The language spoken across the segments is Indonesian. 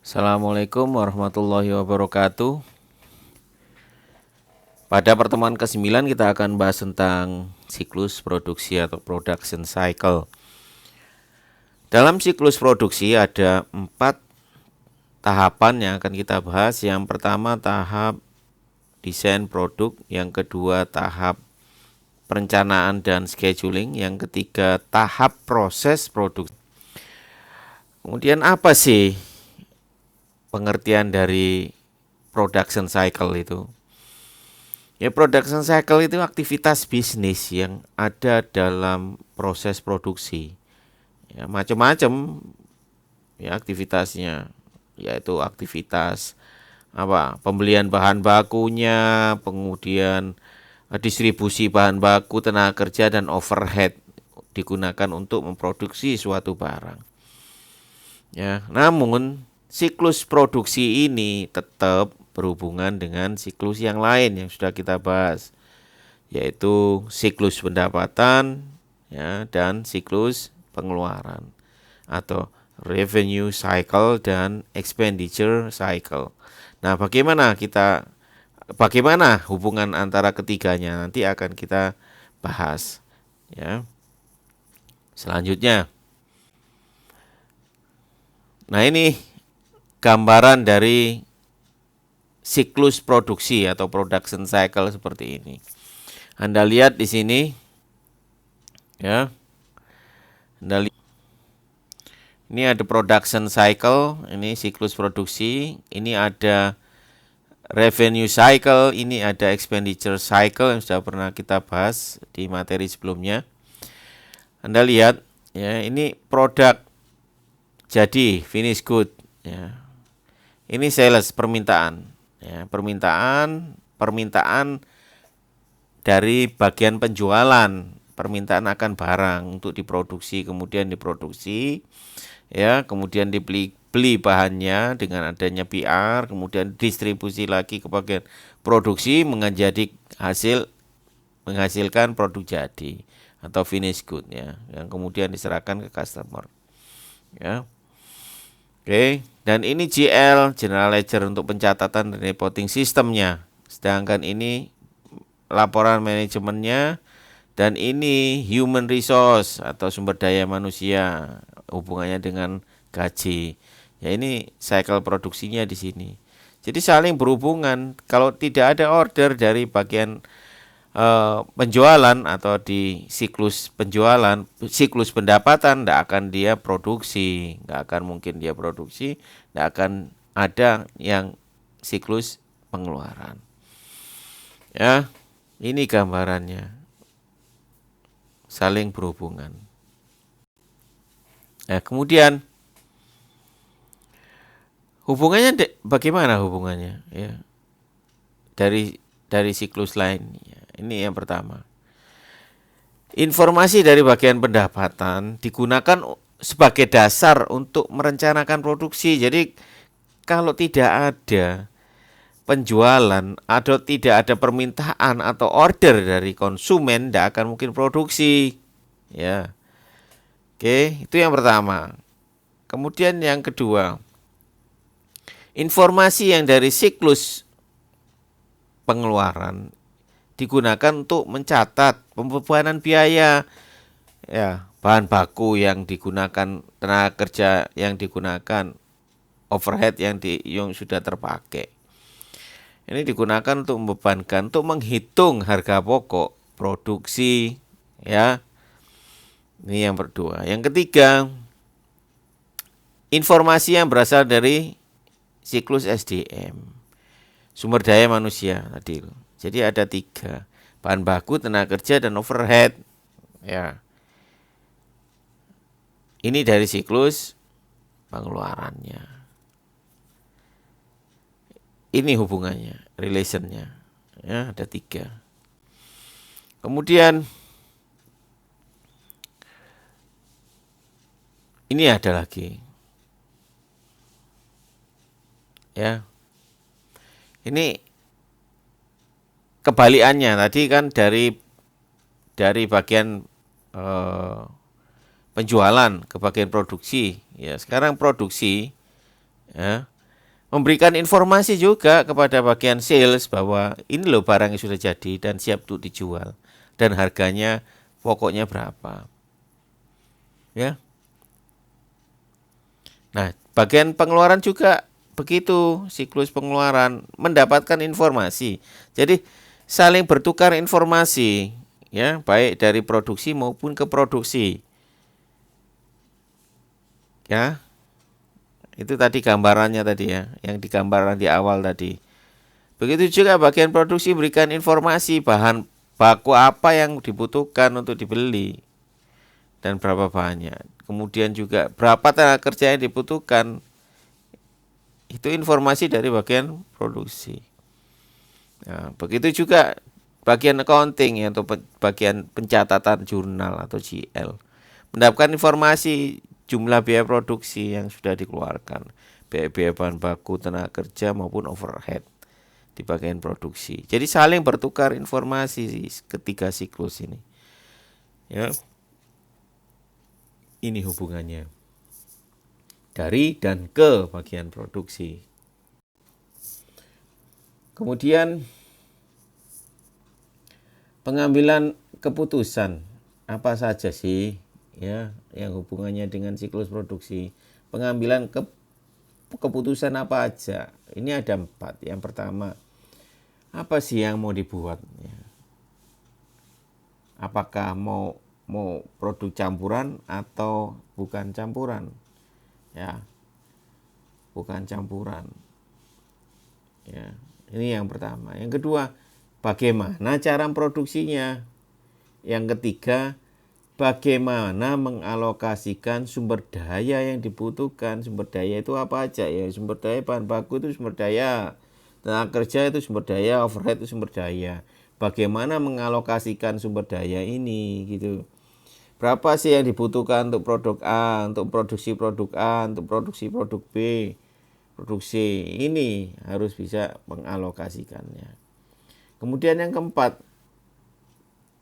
Assalamualaikum warahmatullahi wabarakatuh. Pada pertemuan ke-9 kita akan bahas tentang siklus produksi atau production cycle. Dalam siklus produksi ada 4 tahapan yang akan kita bahas. Yang pertama tahap desain produk, yang kedua tahap perencanaan dan scheduling, yang ketiga tahap proses produksi. Kemudian apa sih pengertian dari production cycle itu? Ya, production cycle itu aktivitas bisnis yang ada dalam proses produksi. Ya, macam-macam ya aktivitasnya, yaitu aktivitas pembelian bahan bakunya, kemudian distribusi bahan baku, tenaga kerja dan overhead digunakan untuk memproduksi suatu barang. Ya, namun siklus produksi ini tetap berhubungan dengan siklus yang lain yang sudah kita bahas, yaitu siklus pendapatan ya, dan siklus pengeluaran atau revenue cycle dan expenditure cycle. Nah, bagaimana hubungan antara ketiganya nanti akan kita bahas ya. Selanjutnya. Nah, ini gambaran dari siklus produksi atau production cycle seperti ini. Anda lihat di sini ya. Ini ada production cycle, ini siklus produksi, ini ada revenue cycle, ini ada expenditure cycle yang sudah pernah kita bahas di materi sebelumnya. Anda lihat ya, ini produk jadi finish good ya. Ini sales, permintaan. Ya, permintaan dari bagian penjualan, permintaan akan barang untuk diproduksi, kemudian diproduksi, ya, kemudian dibeli bahannya dengan adanya PR, kemudian distribusi lagi ke bagian produksi menghasilkan produk jadi atau finish good ya, yang kemudian diserahkan ke customer. Ya. Oke, dan ini GL, General Ledger untuk pencatatan dan reporting sistemnya. Sedangkan ini laporan manajemennya, dan ini human resource atau sumber daya manusia, hubungannya dengan gaji. Ya, ini cycle produksinya di sini. Jadi saling berhubungan. Kalau tidak ada order dari bagian penjualan atau di siklus penjualan, siklus pendapatan, tidak akan dia produksi, tidak akan mungkin dia produksi, tidak akan ada yang siklus pengeluaran. Ya, ini gambarannya, saling berhubungan. Nah, kemudian hubungannya bagaimana hubungannya? Ya, dari siklus lain. Ini yang pertama. Informasi dari bagian pendapatan digunakan sebagai dasar untuk merencanakan produksi. Jadi kalau tidak ada penjualan atau tidak ada permintaan atau order dari konsumen, tidak akan mungkin produksi. Ya. Oke, itu yang pertama. Kemudian yang kedua, informasi yang dari siklus pengeluaran digunakan untuk mencatat pembebanan biaya, ya, bahan baku yang digunakan, tenaga kerja yang digunakan, overhead yang sudah terpakai. Ini digunakan untuk membebankan, untuk menghitung harga pokok produksi, ya. Ini yang kedua. Yang ketiga, informasi yang berasal dari siklus SDM, sumber daya manusia tadi. Jadi ada 3, bahan baku, tenaga kerja, dan overhead. Ya, ini dari siklus pengeluarannya. Ini hubungannya, relationnya. Ya, ada 3. Kemudian ini ada lagi. Ya, ini kebalikannya tadi kan dari bagian penjualan ke bagian produksi. Ya, sekarang produksi, ya, Memberikan informasi juga kepada bagian sales bahwa ini loh barang yang sudah jadi dan siap untuk dijual dan harganya pokoknya berapa. Ya. Nah, bagian pengeluaran juga begitu, siklus pengeluaran mendapatkan informasi. Jadi saling bertukar informasi, ya, baik dari produksi maupun ke produksi. Ya. Itu tadi gambarannya tadi ya, yang digambarkan di awal tadi. Begitu juga bagian produksi berikan informasi bahan baku apa yang dibutuhkan untuk dibeli dan berapa banyak. Kemudian juga berapa tenaga kerja yang dibutuhkan. Itu informasi dari bagian produksi. Nah, begitu juga bagian accounting ya, atau bagian pencatatan jurnal atau GL. Mendapatkan informasi jumlah biaya produksi yang sudah dikeluarkan, biaya bahan baku, tenaga kerja maupun overhead di bagian produksi. Jadi saling bertukar informasi ketiga siklus ini. Ya. Ini hubungannya dari dan ke bagian produksi. Kemudian pengambilan keputusan apa saja sih ya yang hubungannya dengan siklus produksi. Pengambilan keputusan apa aja? Ini ada 4. Yang pertama, apa sih yang mau dibuat? Apakah mau produk campuran atau bukan campuran? Ya, bukan campuran. Ya, ini yang pertama. Yang kedua, bagaimana cara produksinya? Yang ketiga, bagaimana mengalokasikan sumber daya yang dibutuhkan. Sumber daya itu apa aja ya? Sumber daya bahan baku itu sumber daya, tenaga kerja itu sumber daya, overhead itu sumber daya. Bagaimana mengalokasikan sumber daya ini gitu. Berapa sih yang dibutuhkan untuk produk A, untuk produksi produk A, untuk produksi produk B, produksi ini harus bisa mengalokasikannya. Kemudian yang keempat,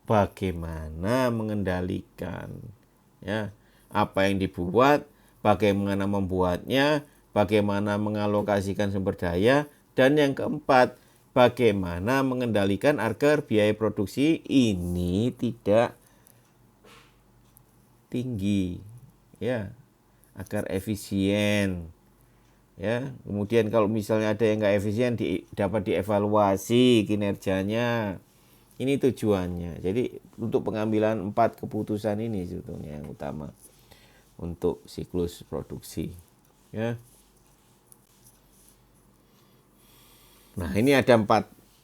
bagaimana mengendalikan ya apa yang dibuat, bagaimana membuatnya, bagaimana mengalokasikan sumber daya, dan yang keempat, bagaimana mengendalikan agar biaya produksi ini tidak tinggi ya, agar efisien ya. Kemudian kalau misalnya ada yang nggak efisien dapat dievaluasi kinerjanya. Ini tujuannya. Jadi untuk pengambilan 4 keputusan ini sebetulnya yang utama untuk siklus produksi. Ya. Nah ini ada 4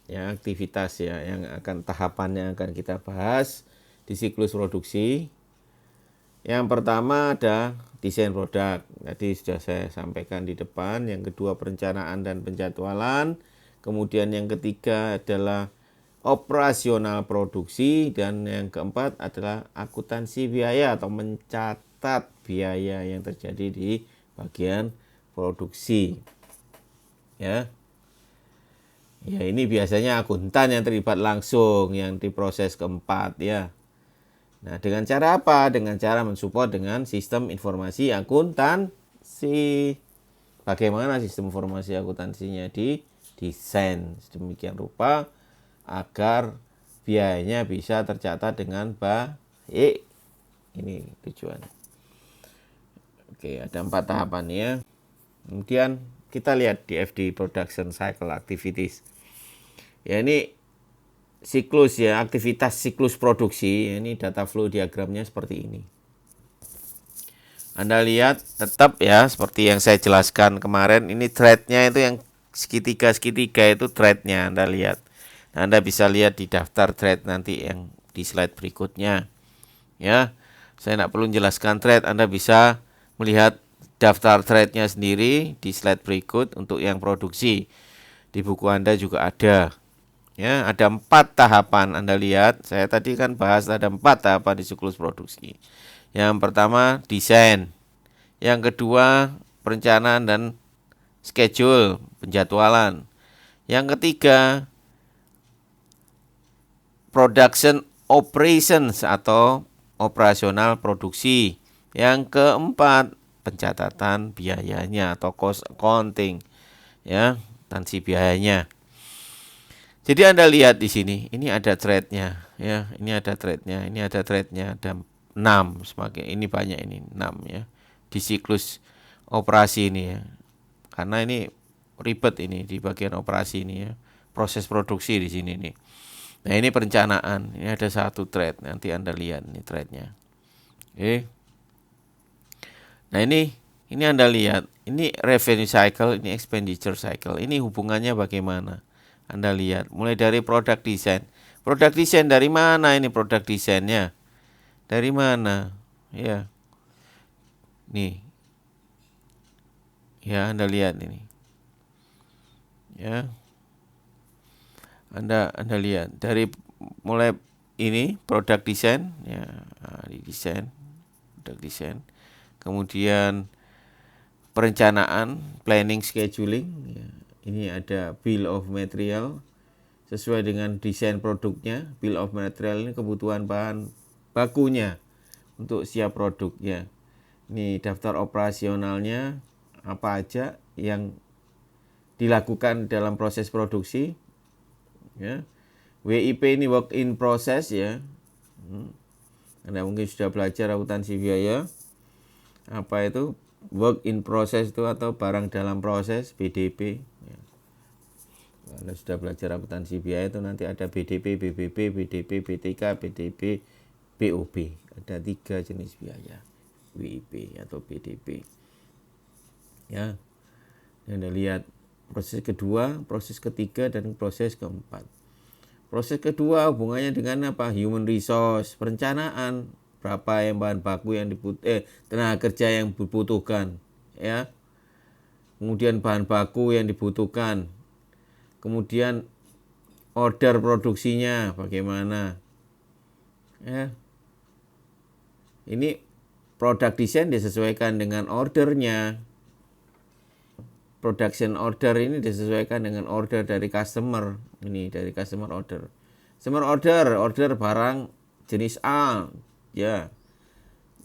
ya aktivitas ya yang akan tahapannya akan kita bahas di siklus produksi. Yang pertama ada desain produk. Tadi sudah saya sampaikan di depan. Yang kedua perencanaan dan penjadwalan. Kemudian yang ketiga adalah operasional produksi, dan yang keempat adalah akuntansi biaya atau mencatat biaya yang terjadi di bagian produksi. Ya. Ya, ini biasanya akuntan yang terlibat langsung yang di proses keempat ya. Nah, dengan cara apa? Dengan cara mensupport dengan sistem informasi akuntansi. Bagaimana sistem informasi akuntansinya didesain sedemikian rupa agar biayanya bisa tercatat dengan baik. Ini tujuan. Oke, ada 4 tahapan ya. Kemudian kita lihat di FD Production Cycle Activities. Ya ini siklus ya, aktivitas siklus produksi. Ini data flow diagramnya seperti ini. Anda lihat tetap ya seperti yang saya jelaskan kemarin, ini thread-nya itu yang segitiga itu thread-nya Anda lihat. Nah, Anda bisa lihat di daftar thread nanti yang di slide berikutnya. Ya, saya tidak perlu menjelaskan thread, Anda bisa melihat daftar thread-nya sendiri di slide berikut untuk yang produksi. Di buku Anda juga ada. Ya, ada 4 tahapan Anda lihat. Saya tadi kan bahas ada 4 tahapan di siklus produksi. Yang pertama desain. Yang kedua perencanaan dan schedule, penjadwalan. Yang ketiga production operations atau operasional produksi. Yang keempat pencatatan biayanya atau cost accounting. ya, akuntansi biayanya. Jadi Anda lihat di sini, ini ada trade-nya, ya, ini ada trade-nya, ini ada trade-nya, ada 6 semakin ini banyak ini 6 ya di siklus operasi ini ya. Karena ini ribet ini di bagian operasi ini ya, proses produksi di sini nih. Nah ini perencanaan, ini ada satu trade, nanti Anda lihat ini trade-nya. Oke. Nah ini Anda lihat, ini revenue cycle, ini expenditure cycle, ini hubungannya bagaimana? Anda lihat, mulai dari product design. Product design dari mana ini product desainnya? Dari mana? Ya, nih, ya Anda lihat ini. Ya, Anda lihat dari mulai ini product design, ya, di desain, product design. Kemudian perencanaan, planning, scheduling. Ya. Ini ada bill of material sesuai dengan desain produknya. Bill of material ini kebutuhan bahan bakunya untuk siap produknya. Ini daftar operasionalnya apa aja yang dilakukan dalam proses produksi. Ya. WIP ini work in process ya. Anda mungkin sudah belajar akuntansi biaya. Apa itu work in process itu atau barang dalam proses BDP. Ya. Anda sudah belajar akuntansi biaya itu nanti ada BDP, BBB, BDP, BTK, BDB, BOB. Ada 3 jenis biaya. WIP atau BDP. Ya. Anda lihat proses kedua, proses ketiga dan proses keempat. Proses kedua hubungannya dengan apa? Human resource, perencanaan, berapa yang bahan baku yang tenaga kerja yang dibutuhkan, ya. Kemudian bahan baku yang dibutuhkan. Kemudian order produksinya bagaimana? Ya. Ini product design disesuaikan dengan ordernya. Production order ini disesuaikan dengan order dari customer. Ini dari customer order. Customer order barang jenis A, ya.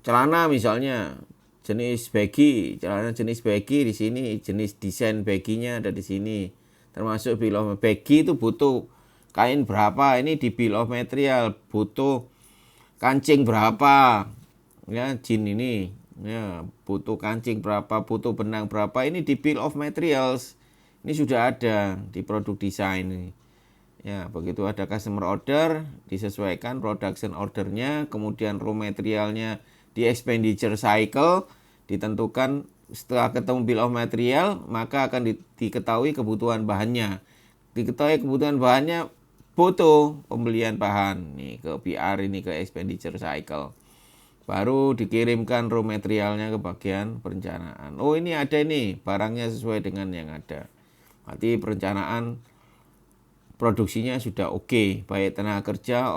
Celana misalnya jenis baggy, celana jenis baggy di sini, jenis desain baggy-nya ada di sini. Termasuk bill of baggy itu butuh kain berapa, ini di bill of material, butuh kancing berapa. Ya, jin ini ya, butuh kancing berapa, butuh benang berapa, ini di bill of materials. Ini sudah ada di produk desain ini. Ya, begitu ada customer order, disesuaikan production ordernya, kemudian raw materialnya di expenditure cycle, ditentukan setelah ketemu bill of material, maka akan diketahui kebutuhan bahannya. Diketahui kebutuhan bahannya, butuh pembelian bahan nih ke PR ini ke expenditure cycle. Baru dikirimkan raw materialnya ke bagian perencanaan. Oh ini ada nih, barangnya sesuai dengan yang ada. Berarti perencanaan produksinya sudah oke. Baik tenaga kerja,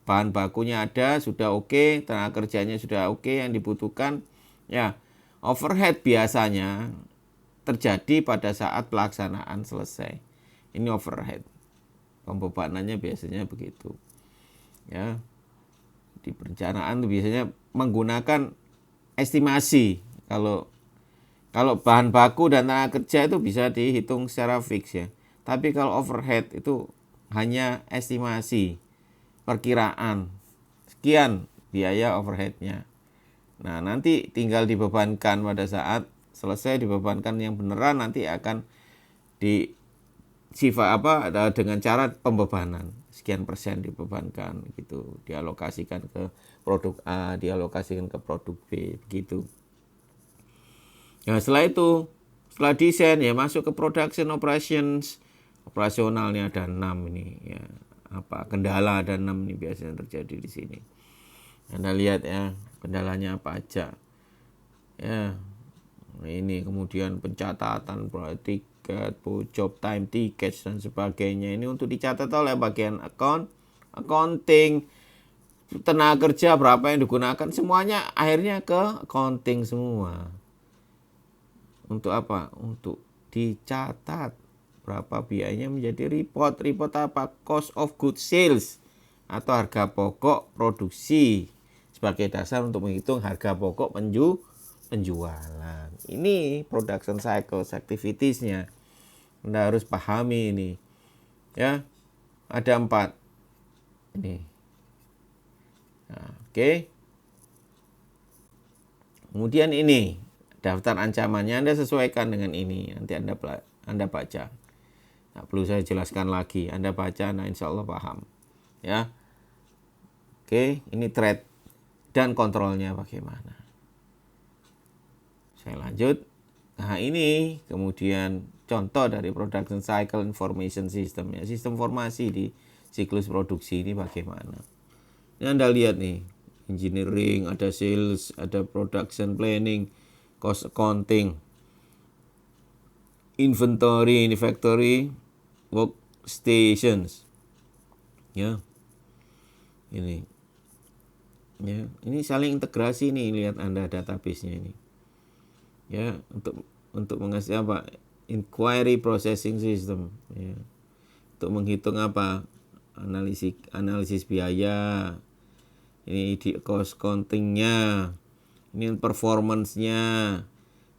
bahan bakunya ada, sudah oke. Tenaga kerjanya sudah oke yang dibutuhkan. Ya, overhead biasanya terjadi pada saat pelaksanaan selesai. Ini overhead. Pembebanannya biasanya begitu. Ya. Di perencanaan itu biasanya menggunakan estimasi. Kalau bahan baku dan tenaga kerja itu bisa dihitung secara fix ya. Tapi kalau overhead itu hanya estimasi, perkiraan. Sekian biaya overheadnya. Nah nanti tinggal dibebankan pada saat selesai dibebankan yang beneran nanti akan dengan cara pembebanan. Sekian persen dibebankan gitu, dialokasikan ke produk A, dialokasikan ke produk B begitu. Nah setelah itu, setelah desain ya masuk ke production operations. Operasionalnya ada 6 ini ya. Apa kendala ada 6 ini biasanya terjadi di sini. Anda lihat ya, kendalanya apa aja. Ya. Ini kemudian pencatatan tiket, job time tickets dan sebagainya. Ini untuk dicatat oleh bagian accounting, tenaga kerja berapa yang digunakan, semuanya akhirnya ke accounting semua. Untuk apa? Untuk dicatat berapa biayanya menjadi report apa? Cost of goods sales atau harga pokok produksi sebagai dasar untuk menghitung harga pokok penjualan. Ini production cycle activitiesnya. Anda harus pahami ini. Ya, ada 4 ini. Nah, oke. Kemudian ini daftar ancamannya Anda sesuaikan dengan ini. Nanti Anda baca. Nah, perlu saya jelaskan lagi. Anda baca, nah insya Allah paham. Ya, oke. Ini threat dan kontrolnya bagaimana. Saya lanjut. Nah, ini kemudian contoh dari production cycle information system, ya, sistem informasi di siklus produksi ini bagaimana. Ini Anda lihat nih, engineering, ada sales, ada production planning, cost accounting, inventory, factory, workstations. Ya. Ini. Ya, ini saling integrasi nih, lihat Anda database-nya ini. Ya, untuk mengasih apa? Inquiry processing system, ya. Untuk menghitung apa? Analisis biaya. Ini di cost counting-nya. Ini performance-nya.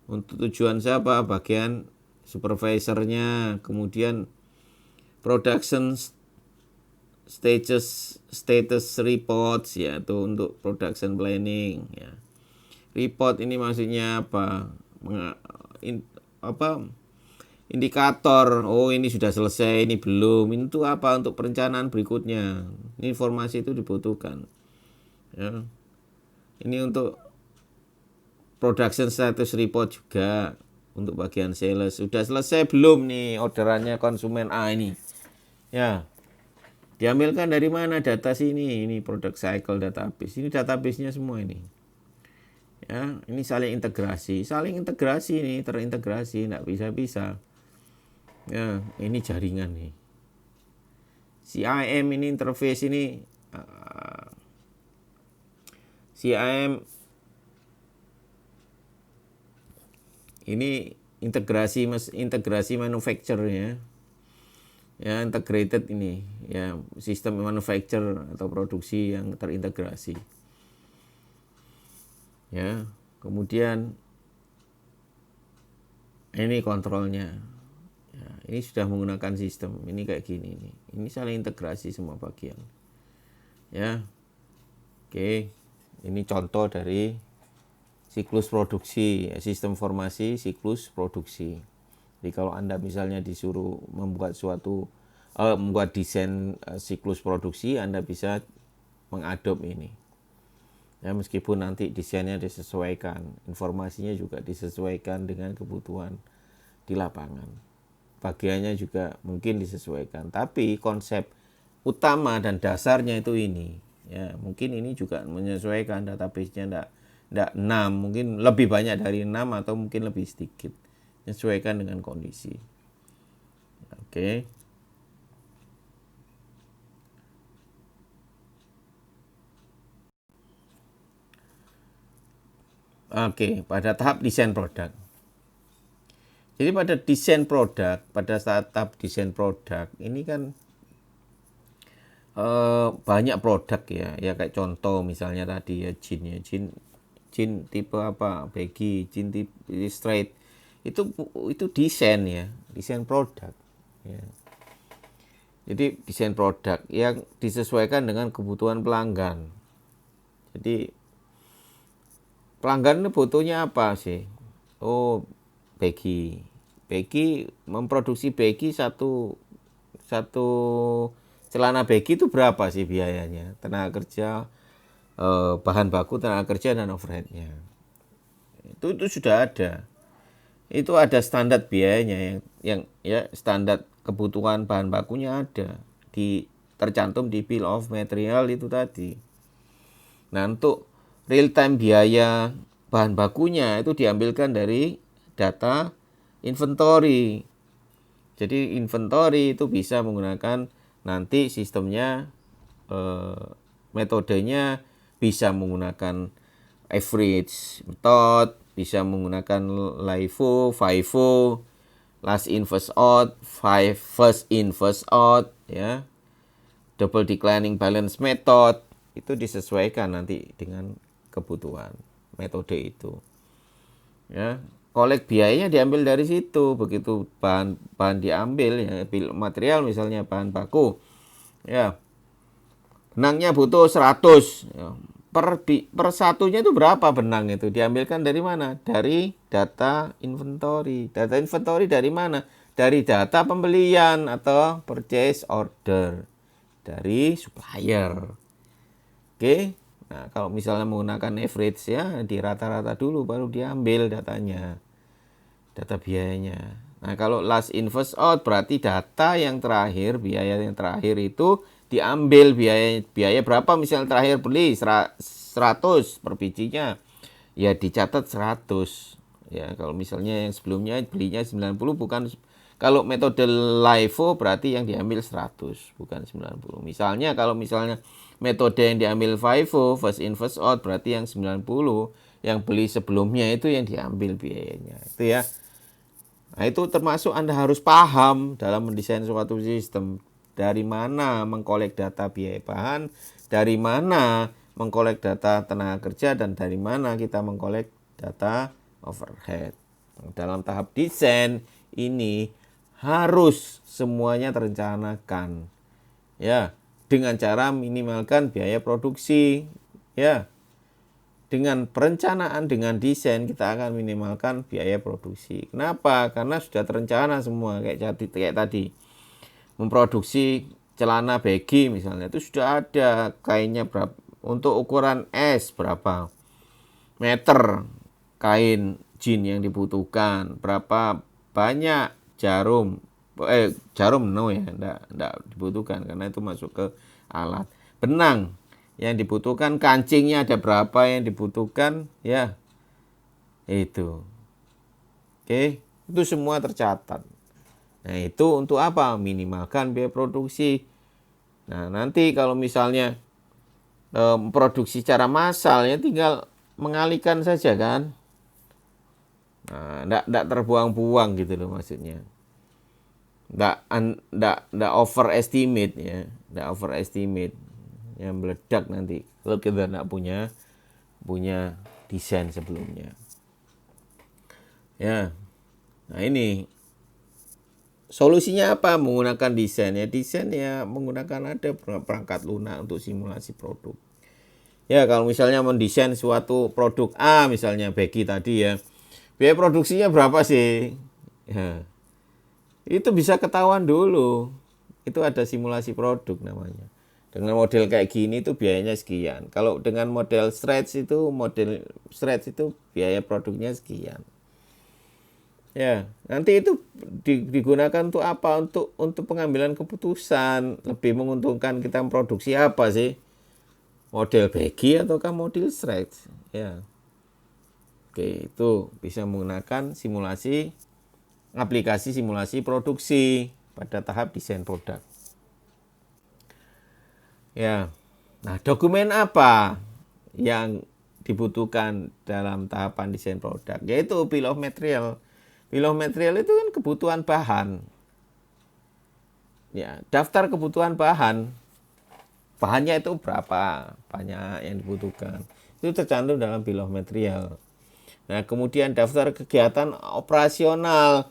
Untuk tujuan siapa? Bagian supervisor-nya. Kemudian production status reports, ya, itu untuk production planning, ya. Report ini maksudnya apa? Indikator, oh ini sudah selesai, ini belum, itu apa untuk perencanaan berikutnya. Ini informasi itu dibutuhkan, ya. Ini untuk production status report juga untuk bagian sales, sudah selesai belum nih orderannya konsumen A ini, ya. Diambilkan dari mana data sini? Ini product cycle database, ini database-nya semua ini. Ya, ini saling integrasi nih, terintegrasi, enggak bisa-bisa. Ya, ini jaringan nih. CIM ini interface ini, CIM ini integrasi manufacturer, ya. Ya, integrated ini, ya, sistem manufacture atau produksi yang terintegrasi. Ya, kemudian ini kontrolnya. Ya, ini sudah menggunakan sistem. Ini kayak gini nih. Ini saling integrasi semua bagian. Ya. Oke. Ini contoh dari siklus produksi, sistem formasi siklus produksi. Jadi kalau Anda misalnya disuruh membuat membuat desain siklus produksi, Anda bisa mengadop ini. Ya, meskipun nanti desainnya disesuaikan, informasinya juga disesuaikan dengan kebutuhan di lapangan. Bagiannya juga mungkin disesuaikan, tapi konsep utama dan dasarnya itu ini. Ya, mungkin ini juga menyesuaikan database-nya enggak 6, mungkin lebih banyak dari 6 atau mungkin lebih sedikit. Menyesuaikan dengan kondisi. Oke. Oke, pada tahap desain produk. Jadi pada desain produk, pada saat tahap desain produk, ini kan banyak produk, ya. Ya kayak contoh misalnya tadi, ya, jean tipe apa? Baggy, jean tipe straight. Itu desain, ya, desain produk, ya. Jadi desain produk yang disesuaikan dengan kebutuhan pelanggan. Jadi pelanggan butuhnya apa sih? Oh, baggy memproduksi baggy satu celana baggy itu berapa sih biayanya? Tenaga kerja, bahan baku, tenaga kerja, dan overheadnya. Itu sudah ada. Itu ada standar biayanya yang ya, standar kebutuhan bahan bakunya ada tercantum di bill of material itu tadi. Nah, untuk real time biaya bahan bakunya itu diambilkan dari data inventory. Jadi inventory itu bisa menggunakan nanti sistemnya, metodenya bisa menggunakan average method, bisa menggunakan LIFO, FIFO, last in first out, first in first out, ya. Double declining balance method itu disesuaikan nanti dengan kebutuhan metode itu, ya. kolek biayanya diambil dari situ. Begitu bahan diambil ya, material misalnya bahan baku ya, benangnya butuh 100 ya. Per satunya itu berapa benang itu diambilkan dari mana? Dari data inventory. Data inventory dari mana? Dari data pembelian atau purchase order dari supplier. Oke. Nah, kalau misalnya menggunakan average ya, di rata-rata dulu baru diambil datanya. Data biayanya. Nah, kalau last in first out berarti data yang terakhir, biaya yang terakhir itu diambil biaya berapa, misalnya terakhir beli 100 per bijinya. Ya dicatat 100. Ya, kalau misalnya yang sebelumnya belinya 90 bukan, kalau metode LIFO berarti yang diambil 100 bukan 90. Misalnya kalau misalnya metode yang diambil FIFO, first in first out, berarti yang 90, yang beli sebelumnya itu yang diambil biayanya. Itu ya. Nah, itu termasuk Anda harus paham dalam mendesain suatu sistem. Dari mana mengkolek data biaya bahan, dari mana mengkolek data tenaga kerja, dan dari mana kita mengkolek data overhead. Dalam tahap desain ini harus semuanya terencanakan. Ya, dengan cara minimalkan biaya produksi. Ya, dengan perencanaan, dengan desain kita akan minimalkan biaya produksi. Kenapa? Karena sudah terencana semua kayak tadi. Memproduksi celana baggy misalnya itu sudah ada kainnya berapa, untuk ukuran S berapa meter kain jean yang dibutuhkan, berapa banyak jarum no ya, enggak dibutuhkan karena itu masuk ke alat. Benang yang dibutuhkan, kancingnya ada berapa yang dibutuhkan ya, itu. Oke, itu semua tercatat. Nah, itu untuk apa? Minimalkan biaya produksi. Nah, nanti kalau misalnya produksi secara massal ya tinggal mengalihkan saja kan. Nah, enggak terbuang-buang gitu loh maksudnya. Enggak overestimate ya, enggak overestimate yang meledak nanti kalau kita enggak punya desain sebelumnya. Ya. Nah, ini solusinya apa? Menggunakan desain ya. Desain ya menggunakan ada perangkat lunak untuk simulasi produk. Ya, kalau misalnya mendesain suatu produk A misalnya baggy tadi ya, biaya produksinya berapa sih? Ya, itu bisa ketahuan dulu. Itu ada simulasi produk namanya. Dengan model kayak gini itu biayanya sekian. Kalau dengan model stretch itu biaya produknya sekian. Ya, nanti itu digunakan untuk apa? Untuk pengambilan keputusan. Lebih menguntungkan kita memproduksi apa sih? Model baggy ataukah model stretch? Ya. Oke, itu bisa menggunakan aplikasi simulasi produksi pada tahap desain produk. Ya. Nah, dokumen apa yang dibutuhkan dalam tahapan desain produk? Yaitu bill of material. Bill of material itu kan kebutuhan bahan. Ya, daftar kebutuhan bahan. Bahannya itu berapa banyak yang dibutuhkan. Itu tercantum dalam bill of material. Nah, kemudian daftar kegiatan operasional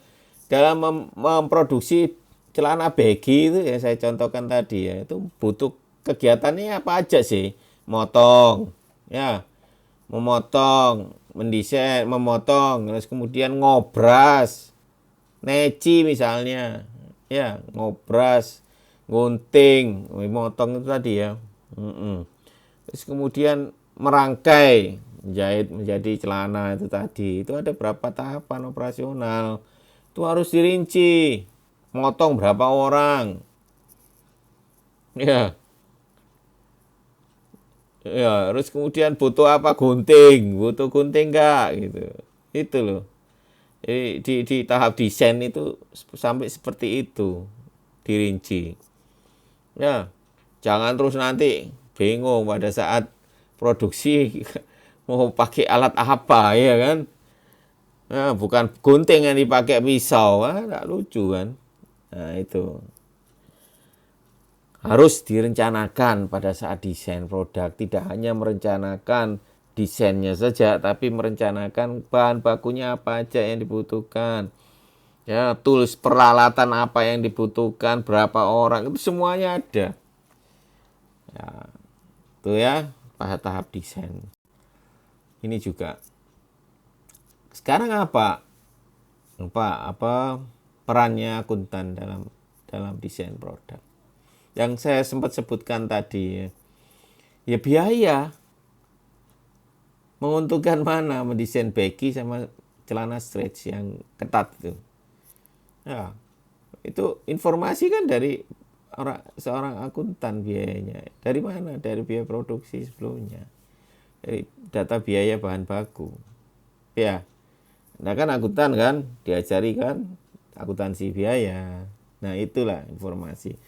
dalam memproduksi celana baggy itu ya saya contohkan tadi ya. Itu butuh kegiatannya apa aja sih? Motong, ya. Memotong, mendesain, memotong, terus kemudian ngobras, neci misalnya, ya ngobras, gunting, memotong itu tadi ya. Terus kemudian merangkai, jahit menjadi celana itu tadi. Itu ada berapa tahapan operasional? Itu harus dirinci. Motong berapa orang? Ya. Ya, terus kemudian butuh apa? Gunting, butuh gunting enggak gitu. Itu loh. Jadi di tahap desain itu sampai seperti itu dirinci. Ya, jangan terus nanti bingung pada saat produksi mau pakai alat apa ya kan? Nah, bukan gunting yang dipakai pisau, enggak lucu kan? Nah, itu harus direncanakan pada saat desain produk, tidak hanya merencanakan desainnya saja, tapi merencanakan bahan bakunya apa aja yang dibutuhkan. Ya, tools peralatan apa yang dibutuhkan, berapa orang, itu semuanya ada. Ya, itu ya, tahap desain. Ini juga. Sekarang apa? Apa perannya akuntan dalam desain produk? Yang saya sempat sebutkan tadi, ya biaya. Menguntungkan mana mendesain baggy sama celana stretch yang ketat itu? Ya, itu informasi kan dari seorang akuntan biayanya. Dari mana? Dari biaya produksi sebelumnya. Dari data biaya bahan baku. Ya. Nah kan akuntan kan diajari kan akuntansi biaya. Nah itulah informasi.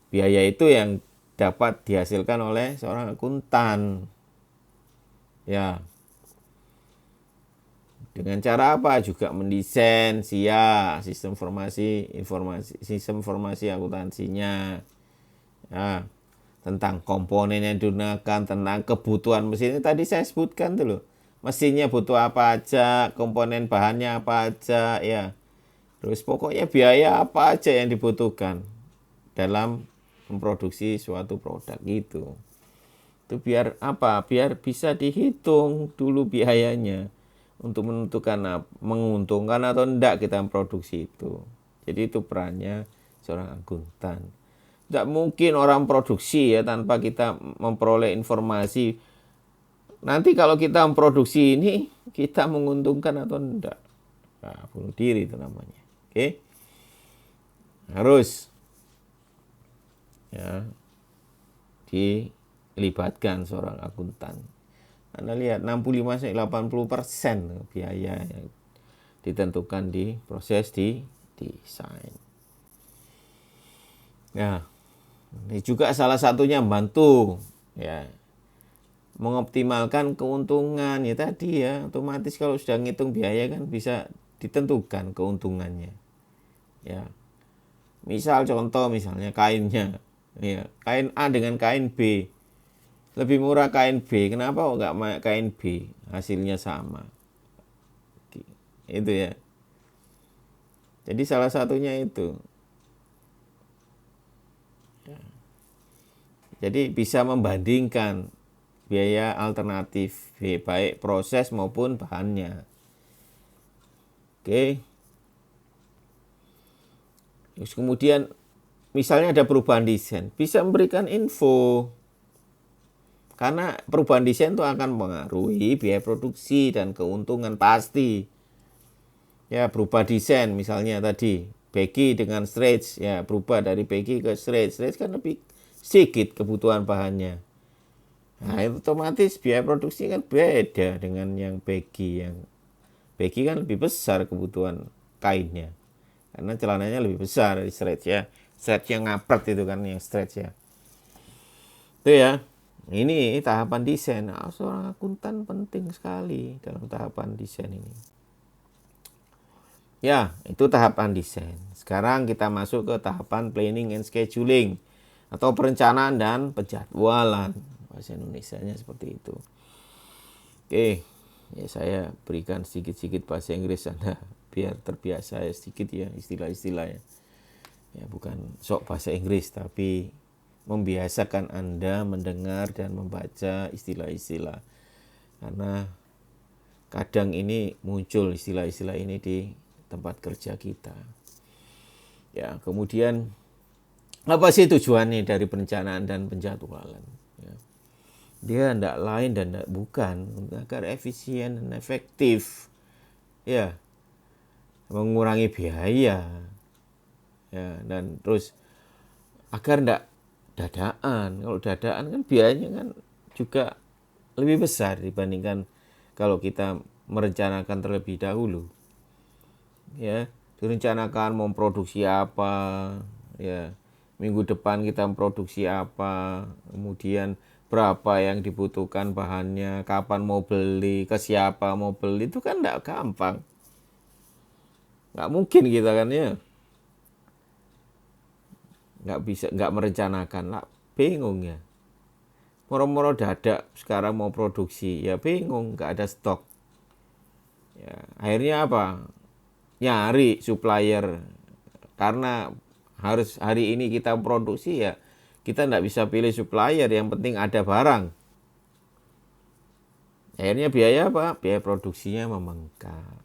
Biaya itu yang dapat dihasilkan oleh seorang akuntan. Ya. Dengan cara apa? Juga mendesain sistem sistem informasi akuntansinya. Ya, tentang komponen yang digunakan, tentang kebutuhan mesin. Tadi saya sebutkan tuh loh. Mesinnya butuh apa aja, komponen bahannya apa aja, ya. Terus pokoknya biaya apa aja yang dibutuhkan dalam memproduksi suatu produk itu. Itu biar apa? Biar bisa dihitung dulu biayanya untuk menentukan menguntungkan atau enggak kita memproduksi itu. Jadi itu perannya seorang akuntan. Tidak mungkin orang produksi ya tanpa kita memperoleh informasi. Nanti kalau kita memproduksi ini, kita menguntungkan atau enggak. Nah, bunuh diri itu namanya. Oke. Harus ya dilibatkan seorang akuntan. Anda lihat 65-80% biaya yang ditentukan di proses di desain. Nah, ini juga salah satunya membantu ya mengoptimalkan keuntungan ya tadi ya, otomatis kalau sudah ngitung biaya kan bisa ditentukan keuntungannya. Ya. Misal contoh misalnya kainnya ya, kain A dengan kain B. Lebih murah kain B, kenapa kok nggak kain B? Hasilnya sama. Itu ya. Jadi salah satunya itu. Jadi bisa membandingkan biaya alternatif, baik proses maupun bahannya. Oke. Terus kemudian misalnya ada perubahan desain, bisa memberikan info. Karena perubahan desain itu akan mengaruhi biaya produksi dan keuntungan pasti. Ya, berubah desain misalnya tadi, baggy dengan stretch, ya berubah dari baggy ke stretch. Stretch kan lebih sedikit kebutuhan bahannya. Nah, itu otomatis biaya produksi kan beda dengan yang baggy. Yang baggy kan lebih besar kebutuhan kainnya. Karena celananya lebih besar dari stretch ya. Stretch yang ngapret itu kan yang stretch ya. Itu ya. Ini tahapan desain. Seorang akuntan penting sekali dalam tahapan desain ini. Ya, itu tahapan desain. Sekarang kita masuk ke tahapan planning and scheduling atau perencanaan dan penjadwalan. Bahasa Indonesianya seperti itu. Oke, ya saya berikan sedikit-sedikit bahasa Inggris Anda biar terbiasa ya sedikit ya istilah-istilahnya. Ya, bukan sok bahasa Inggris tapi membiasakan Anda mendengar dan membaca istilah-istilah. Karena kadang ini muncul istilah-istilah ini di tempat kerja kita. Ya, kemudian apa sih tujuannya dari perencanaan dan penjadwalan? Ya. Dia tidak lain dan tidak bukan agar efisien dan efektif. Ya, mengurangi biaya. Ya, dan terus agar tidak dadaan. Kalau dadaan kan biayanya kan juga lebih besar dibandingkan kalau kita merencanakan terlebih dahulu. Ya, direncanakan memproduksi apa, ya. Minggu depan kita memproduksi apa, kemudian berapa yang dibutuhkan bahannya, kapan mau beli, ke siapa mau beli, itu kan enggak gampang. Nggak mungkin kita kan ya. Nggak bisa, nggak merencanakan lah, bingung ya. moro-moro dadak sekarang mau produksi, ya bingung, nggak ada stok. Ya, akhirnya apa? Nyari supplier, karena harus hari ini kita produksi, ya kita nggak bisa pilih supplier, yang penting ada barang. Akhirnya biaya apa? Biaya produksinya membengkak.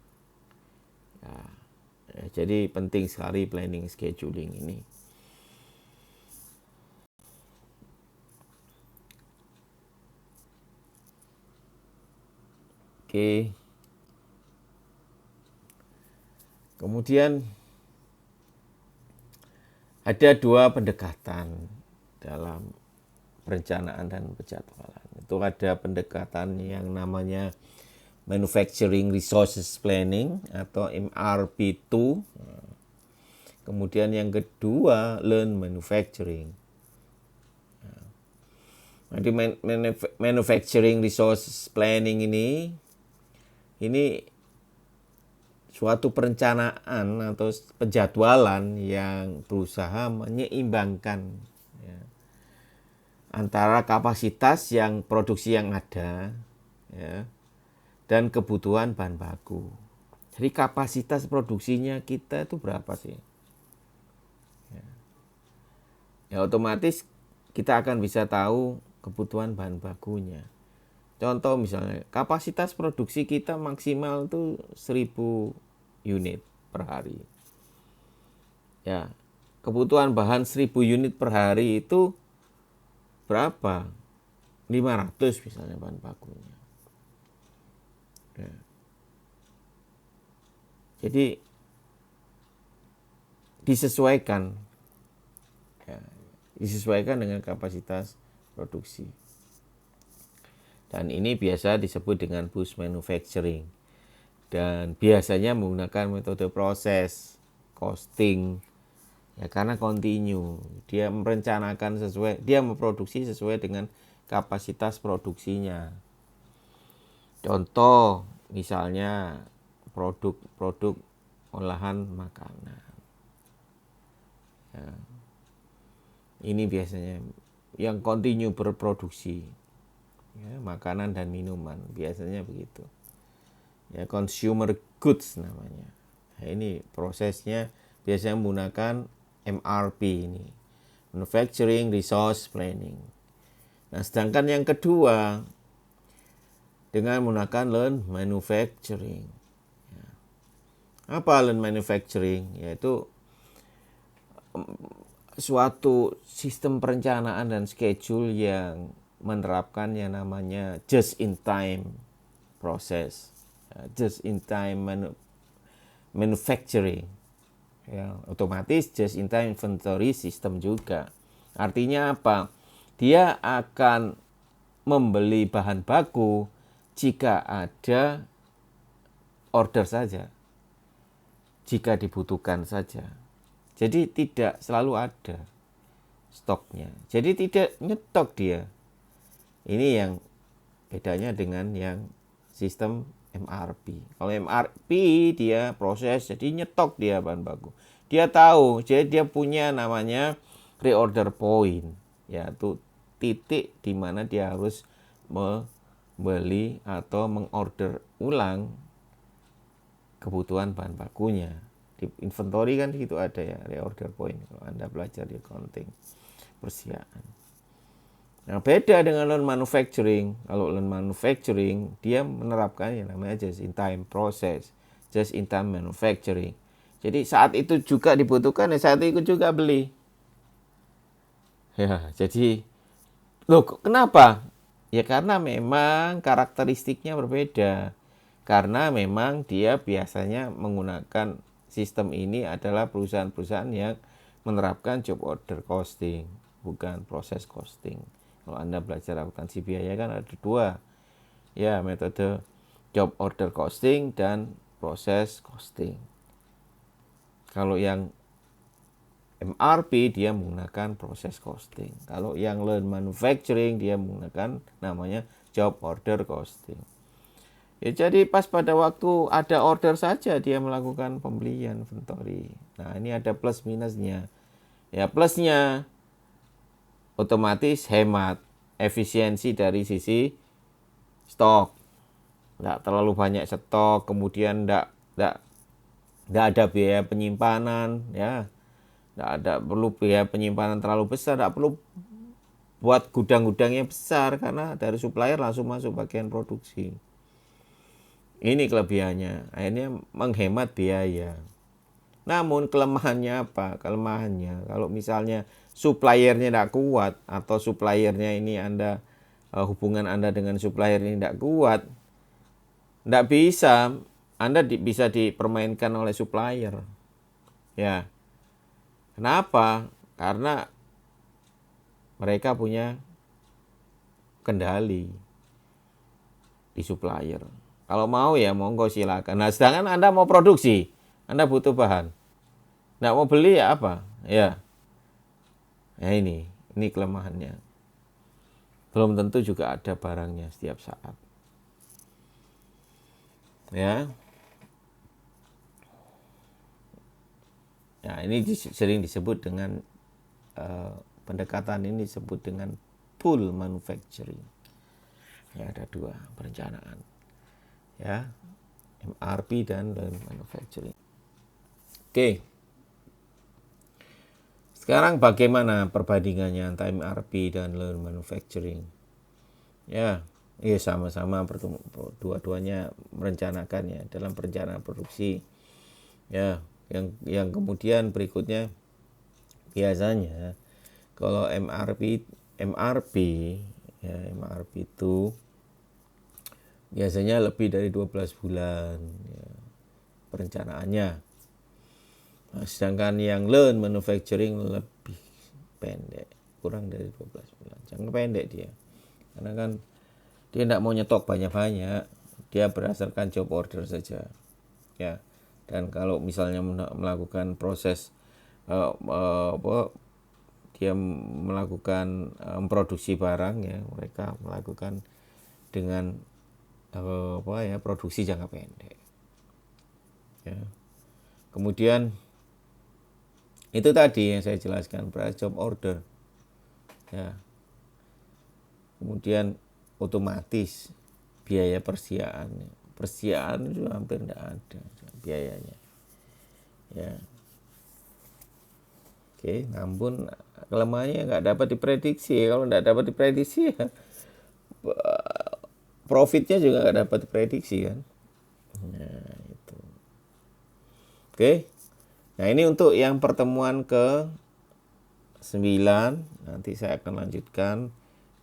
Ya, jadi penting sekali planning scheduling ini. Oke. Kemudian ada dua pendekatan dalam perencanaan dan penjadwalan. Itu ada pendekatan yang namanya Manufacturing Resources Planning atau MRP2. Kemudian yang kedua Lean Manufacturing. Jadi Manufacturing Resources Planning ini suatu perencanaan atau penjadwalan yang berusaha menyeimbangkan, ya, antara kapasitas yang produksi yang ada, ya, dan kebutuhan bahan baku. Jadi kapasitas produksinya kita itu berapa sih? Ya otomatis kita akan bisa tahu kebutuhan bahan bakunya. Contoh misalnya kapasitas produksi kita maksimal itu 1000 unit per hari. Ya, kebutuhan bahan 1000 unit per hari itu berapa? 500 misalnya bahan bakunya. Ya. Jadi disesuaikan, ya, disesuaikan dengan kapasitas produksi. Dan ini biasa disebut dengan boost manufacturing. Dan biasanya menggunakan metode proses, costing, ya karena continue. Dia merencanakan dia memproduksi sesuai dengan kapasitas produksinya. Contoh misalnya produk olahan makanan. Ya. Ini biasanya yang continue berproduksi, ya, makanan dan minuman, biasanya begitu. Ya, consumer goods namanya. Nah, ini prosesnya biasanya menggunakan MRP ini, Manufacturing Resource Planning. Nah, sedangkan yang kedua dengan menggunakan Lean Manufacturing. Ya. Apa Lean Manufacturing? Yaitu suatu sistem perencanaan dan schedule yang menerapkan yang namanya just-in-time proses. Just in time manufacturing, ya, otomatis just in time inventory system juga. Artinya apa? Dia akan membeli bahan baku jika ada order saja, jika dibutuhkan saja. Jadi tidak selalu ada stoknya. Jadi tidak nyetok dia. Ini yang bedanya dengan yang sistem MRP. Kalau MRP dia proses, jadi nyetok dia bahan baku. Dia tahu, jadi dia punya namanya reorder point, yaitu titik di mana dia harus membeli atau mengorder ulang kebutuhan bahan bakunya. Di inventory kan itu ada ya, reorder point kalau Anda belajar di accounting persiaan. Nah, beda dengan lean manufacturing. Kalau lean manufacturing, dia menerapkan yang namanya just-in-time process, just-in-time manufacturing. Jadi saat itu juga dibutuhkan, ya saat itu juga beli. Ya, jadi, loh kenapa? Ya karena memang karakteristiknya berbeda. Karena memang dia biasanya menggunakan sistem ini adalah perusahaan-perusahaan yang menerapkan job order costing, bukan proses costing. Kalau Anda belajar akuntansi biaya kan ada dua, ya, metode job order costing dan proses costing. Kalau yang MRP dia menggunakan proses costing. Kalau yang lean manufacturing dia menggunakan namanya job order costing. Ya, jadi pas pada waktu ada order saja dia melakukan pembelian inventory. Nah, ini ada plus minusnya. Ya, plusnya otomatis hemat efisiensi dari sisi stok. Nggak terlalu banyak stok, kemudian nggak ada biaya penyimpanan, ya. Nggak ada perlu biaya penyimpanan terlalu besar, nggak perlu buat gudang-gudangnya besar karena dari supplier langsung masuk bagian produksi. Ini kelebihannya, akhirnya menghemat biaya. Namun kelemahannya apa? Kelemahannya kalau misalnya suppliernya tidak kuat atau suppliernya ini hubungan Anda dengan supplier ini tidak kuat, tidak bisa, Anda bisa dipermainkan oleh supplier. Ya. Kenapa? Karena mereka punya kendali di supplier. Kalau mau ya monggo silakan. Nah, sedangkan Anda mau produksi, Anda butuh bahan. Nggak mau beli ya apa? Ya. Nah ini kelemahannya. Belum tentu juga ada barangnya setiap saat. Ya. Nah, ini sering disebut dengan pendekatan ini disebut dengan pull manufacturing. Ya, ada dua perencanaan. Ya. MRP dan lean manufacturing. Oke. Sekarang bagaimana perbandingannya antara MRP dan lean manufacturing? Ya, sama-sama dua-duanya merencanakan ya dalam perencanaan produksi. Ya, yang kemudian berikutnya biasanya kalau MRP ya MRP itu biasanya lebih dari 12 bulan ya, perencanaannya. Nah, sedangkan yang lean manufacturing lebih pendek, kurang dari 12 bulan. Jangan pendek dia. Karena kan dia tidak mau nyetok banyak-banyak, dia berdasarkan job order saja. Ya. Dan kalau misalnya melakukan proses dia melakukan memproduksi barang ya, mereka melakukan dengan produksi jangka pendek. Ya. Kemudian itu tadi yang saya jelaskan, job order. Ya. Kemudian otomatis biaya persediaan itu hampir tidak ada biayanya. Ya. Oke, namun kelemahannya nggak dapat diprediksi. Kalau nggak dapat diprediksi ya profitnya juga nggak dapat diprediksi kan. Nah, itu. Oke. Nah, ini untuk yang pertemuan ke-9. Nanti saya akan lanjutkan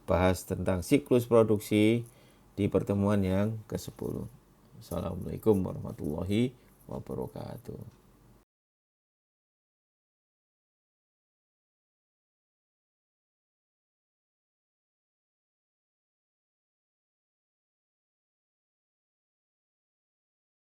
bahas tentang siklus produksi di pertemuan yang ke-10. Assalamualaikum warahmatullahi wabarakatuh.